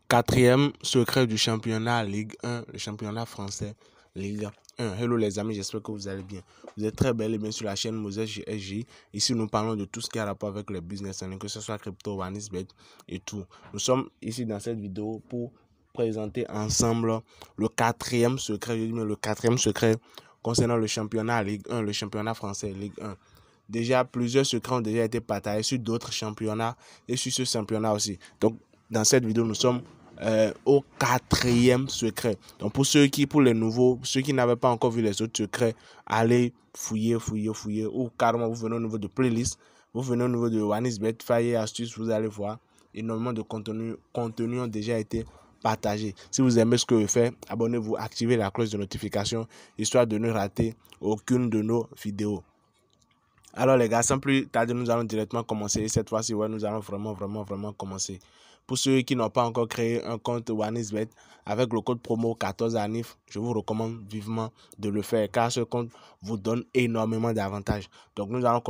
Quatrième secret du championnat Ligue 1, le championnat français Ligue 1. Hello les amis, j'espère que vous allez bien. Vous êtes très belle et bien sur la chaîne Moses GSJ. Ici, nous parlons de tout ce qui a rapport avec le business, que ce soit crypto, OneXBet et tout. Nous sommes ici dans cette vidéo pour présenter ensemble le quatrième secret, je dis bien le quatrième secret concernant le championnat Ligue 1, le championnat français Ligue 1. Déjà, plusieurs secrets ont déjà été partagés sur d'autres championnats et sur ce championnat aussi. Donc, dans cette vidéo, nous sommes au quatrième secret. Donc, pour les nouveaux, ceux qui n'avaient pas encore vu les autres secrets, allez fouiller, ou carrément, vous venez au niveau de playlist, vous venez au niveau de OneXBet, Failles et Astuces, vous allez voir, énormément de contenus ont déjà été partagés. Si vous aimez ce que je fais, abonnez-vous, activez la cloche de notification, histoire de ne rater aucune de nos vidéos. Alors les gars, sans plus tarder, nous allons directement commencer. Cette fois-ci, ouais, nous allons vraiment commencer. Pour ceux qui n'ont pas encore créé un compte OneXBet, avec le code promo 14ANIF, je vous recommande vivement de le faire car ce compte vous donne énormément d'avantages. Donc nous allons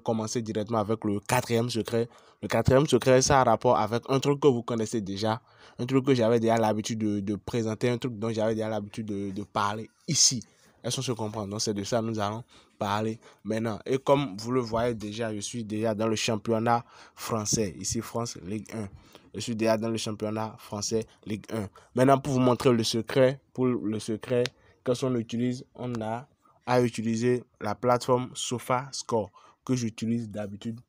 commencer directement avec le quatrième secret. Le quatrième secret, ça a rapport avec un truc que vous connaissez déjà, un truc que j'avais déjà l'habitude de présenter, un truc dont j'avais déjà l'habitude de parler ici. Est-ce qu'on se comprend? Donc c'est de ça que nous allons parler maintenant. Et comme vous le voyez déjà, je suis déjà dans le championnat français. Ici, France, Ligue 1. Je suis déjà dans le championnat français, Ligue 1. Maintenant, pour vous montrer le secret, quand on utilise, on a à utiliser la plateforme SofaScore que j'utilise d'habitude.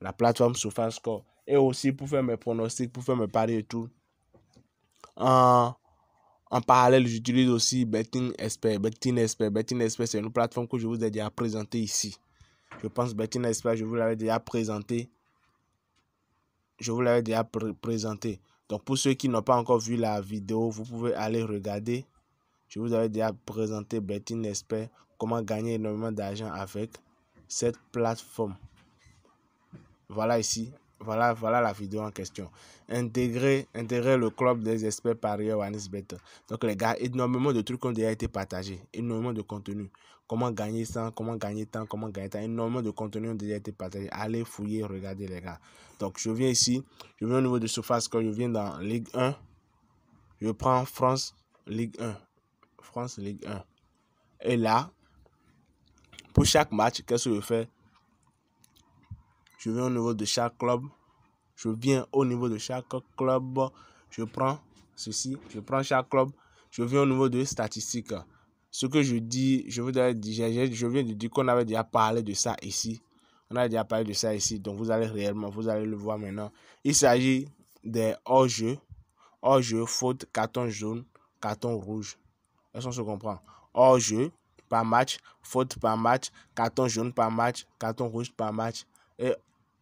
La plateforme SofaScore. Et aussi pour faire mes pronostics, pour faire mes paris et tout. En parallèle, j'utilise aussi Betting Expert. Betting Expert, c'est une plateforme que je vous ai déjà présentée ici. Je pense Betting Expert, je vous l'avais déjà présenté. Donc, pour ceux qui n'ont pas encore vu la vidéo, vous pouvez aller regarder. Je vous avais déjà présenté Betting Expert, comment gagner énormément d'argent avec cette plateforme. Voilà ici. Voilà la vidéo en question. Intégrer le club des experts parieurs OneXBet. Donc les gars, énormément de trucs ont déjà été partagés. Énormément de contenu. Comment gagner ça, comment gagner tant. Énormément de contenu ont déjà été partagés. Allez fouiller, regardez les gars. Donc je viens ici. Je viens au niveau de SofaScore. Je viens dans Ligue 1. Je prends France Ligue 1. France Ligue 1. Et là, pour chaque match, qu'est-ce que je fais? Je viens au niveau de chaque club. Je prends ceci. Je prends chaque club. Je viens au niveau de statistiques. Ce que je dis, je viens de dire qu'on avait déjà parlé de ça ici. Donc vous allez le voir maintenant. Il s'agit des hors-jeu, faute, carton jaune, carton rouge. Est-ce qu'on se comprend? Hors-jeu par match, faute par match, carton jaune par match, carton rouge par match. Et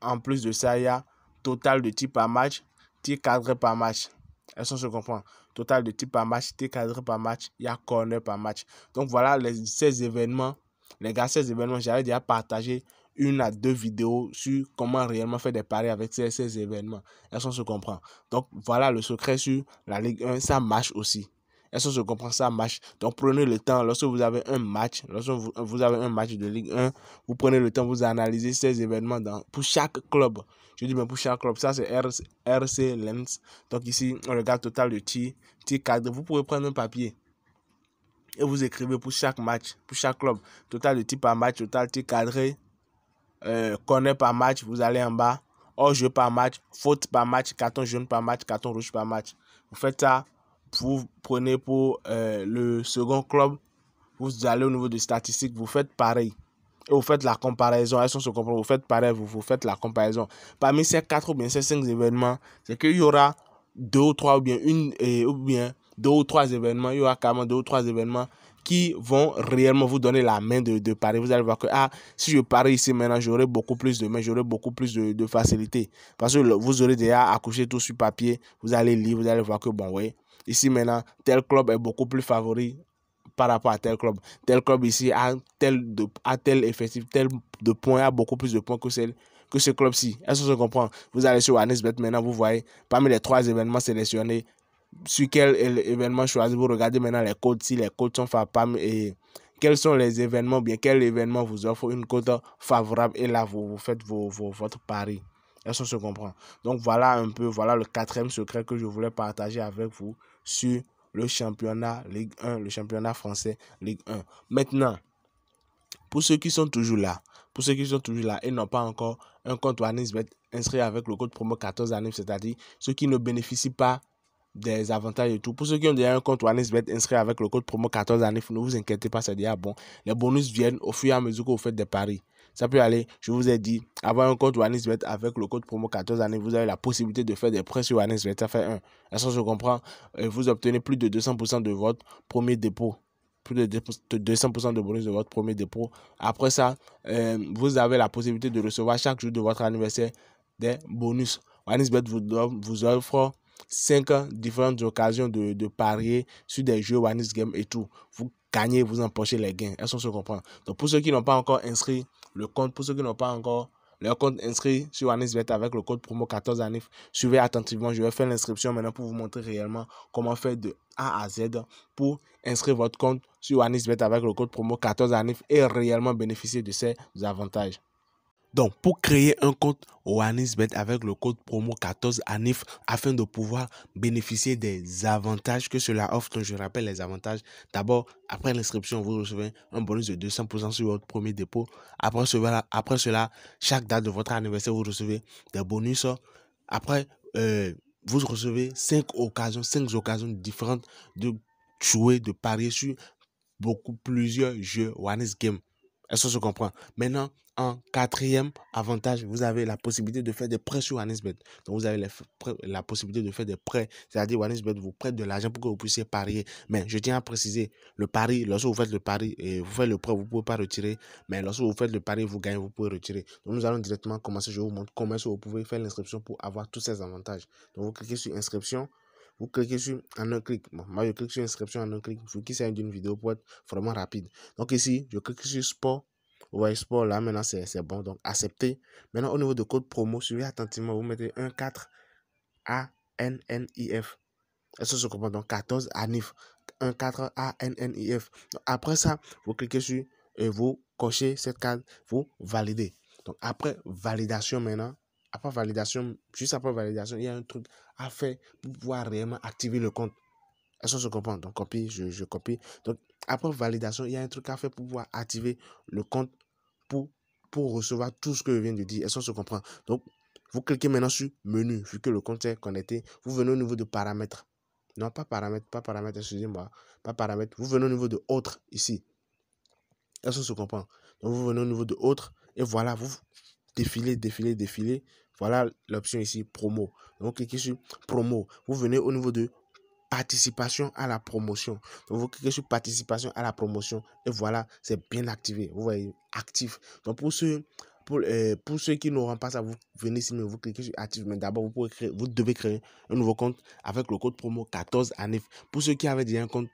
en plus de ça, il y a total de tirs par match, tir cadré par match. Est-ce qu'on se comprend? Total de tirs par match, tir cadré par match, il y a corner par match. Donc voilà ces événements. Les gars, ces événements, j'avais déjà partagé 1 à 2 vidéos sur comment réellement faire des paris avec ces événements. Est-ce qu'on se comprend? Donc voilà le secret sur la Ligue 1, ça marche aussi. Est-ce qu'on se comprend? Ça marche. Donc prenez le temps, lorsque vous avez un match, de Ligue 1, vous prenez le temps, vous analysez ces événements pour chaque club. Je dis bien pour chaque club. Ça, c'est RC Lens. Donc ici, on regarde total de tir cadré. Vous pouvez prendre un papier et vous écrivez pour chaque match, pour chaque club. Total de tir par match, total tir cadré, corner par match, vous allez en bas. Hors-jeu par match, faute par match, carton jaune par match, carton rouge par match. Vous faites ça. Vous prenez pour le second club, vous allez au niveau des statistiques, vous faites pareil. Et vous faites la comparaison. Est-ce qu'on se comprend? Vous faites pareil, vous faites la comparaison. Parmi ces 4 ou bien ces 5 événements, c'est qu'il y aura 2 ou 3 ou bien 2 ou 3 événements. Il y aura carrément 2 ou 3 événements qui vont réellement vous donner la main de parier. Vous allez voir que si je parie ici maintenant, j'aurai beaucoup plus de main, j'aurai beaucoup plus de facilité. Parce que vous aurez déjà accouché tout sur papier. Vous allez lire, vous allez voir que bon, ouais. Ici maintenant, tel club est beaucoup plus favori par rapport à tel club. Tel club ici a tel effectif, tel de points, a beaucoup plus de points que ce club-ci. Est-ce que je comprends? Vous allez sur OneXBet maintenant, vous voyez parmi les 3 événements sélectionnés, sur quel événement choisir. Vous regardez maintenant les codes, si les codes sont favorables et quels sont les événements, bien quel événement vous offre une cote favorable et là vous faites votre pari. Est-ce qu'on se comprend? Donc voilà un peu, voilà le quatrième secret que je voulais partager avec vous sur le championnat Ligue 1, le championnat français Ligue 1. Maintenant, pour ceux qui sont toujours là, et n'ont pas encore un compte OneXBet inscrit avec le code promo 14 ANIF, c'est-à-dire ceux qui ne bénéficient pas des avantages et tout. Pour ceux qui ont déjà un compte OneXBet inscrit avec le code promo 14 ANIF, ne vous inquiétez pas, c'est déjà bon. Les bonus viennent au fur et à mesure que vous faites des paris. Ça peut aller, je vous ai dit, avoir un compte OneXBet avec le code promo 14 ANIF, vous avez la possibilité de faire des prêts sur OneXBet. Ça fait un. Est-ce que je comprends? Vous obtenez plus de 200% de votre premier dépôt. Plus de 200% de bonus de votre premier dépôt. Après ça, vous avez la possibilité de recevoir chaque jour de votre anniversaire des bonus. OneXBet vous offre 5 différentes occasions de parier sur des jeux OneXGame et tout. Vous gagnez, vous empochez les gains. Est-ce qu'on se comprend? Donc pour ceux qui n'ont pas encore inscrit le compte, pour ceux qui n'ont pas encore leur compte inscrit sur OneXBet avec le code promo 14 ANIF, suivez attentivement. Je vais faire l'inscription maintenant pour vous montrer réellement comment faire de A à Z pour inscrire votre compte sur OneXBet avec le code promo 14 ANIF et réellement bénéficier de ces avantages. Donc, pour créer un compte OneXBet avec le code promo 14 ANIF afin de pouvoir bénéficier des avantages que cela offre, donc je rappelle les avantages. D'abord, après l'inscription, vous recevez un bonus de 200% sur votre premier dépôt. Après cela, chaque date de votre anniversaire, vous recevez des bonus. Après, vous recevez 5 occasions différentes de jouer, de parier sur plusieurs jeux OneXGame. Est-ce que je comprends? Maintenant, en quatrième avantage, vous avez la possibilité de faire des prêts sur OneXBet. Donc, vous avez la possibilité de faire des prêts. C'est-à-dire, OneXBet vous prête de l'argent pour que vous puissiez parier. Mais je tiens à préciser, le pari, lorsque vous faites le pari et vous faites le prêt, vous ne pouvez pas retirer. Mais lorsque vous faites le pari, vous gagnez, vous pouvez retirer. Donc, nous allons directement commencer. Je vous montre comment vous pouvez faire l'inscription pour avoir tous ces avantages. Donc, vous cliquez sur inscription. Vous cliquez sur en un clic. Bon, moi, je clique sur inscription en un clic. Je vous quitte d'une vidéo pour être vraiment rapide. Donc ici, je clique sur sport. Vous voyez sport là, maintenant c'est bon. Donc accepter. Maintenant, au niveau de code promo, suivez attentivement. Vous mettez 14 ANNIF. Est-ce que je comprends? Donc 14 ANIF. 14 ANNIF. Donc, après ça, vous cliquez sur et vous cochez cette case. Vous validez. Donc après validation maintenant. Après validation, juste après validation, il y a un truc à faire pour pouvoir réellement activer le compte. Est-ce que je comprends? Donc, copie, je copie. Donc, après validation, il y a un truc à faire pour pouvoir activer le compte pour recevoir tout ce que je viens de dire. Est-ce que je comprends? Donc, vous cliquez maintenant sur menu, vu que le compte est connecté. Vous venez au niveau de paramètres. Non, pas paramètres, excusez-moi. Pas paramètres. Vous venez au niveau de autres, ici. Est-ce que je comprends? Donc, vous venez au niveau de autres et voilà, vous défilez. Voilà l'option ici, promo. Donc, cliquez sur promo. Vous venez au niveau de participation à la promotion. Donc, vous cliquez sur participation à la promotion et voilà, c'est bien activé. Vous voyez, actif. Donc, pour ceux qui n'auront pas ça, vous venez ici, mais vous cliquez sur actif. Mais d'abord, vous devez créer un nouveau compte avec le code promo 14 ANIF. Pour ceux qui avaient déjà un compte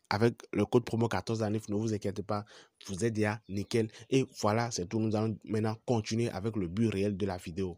avec le code promo 14 ANIF, ne vous inquiétez pas, vous êtes déjà nickel. Et voilà, c'est tout. Nous allons maintenant continuer avec le but réel de la vidéo.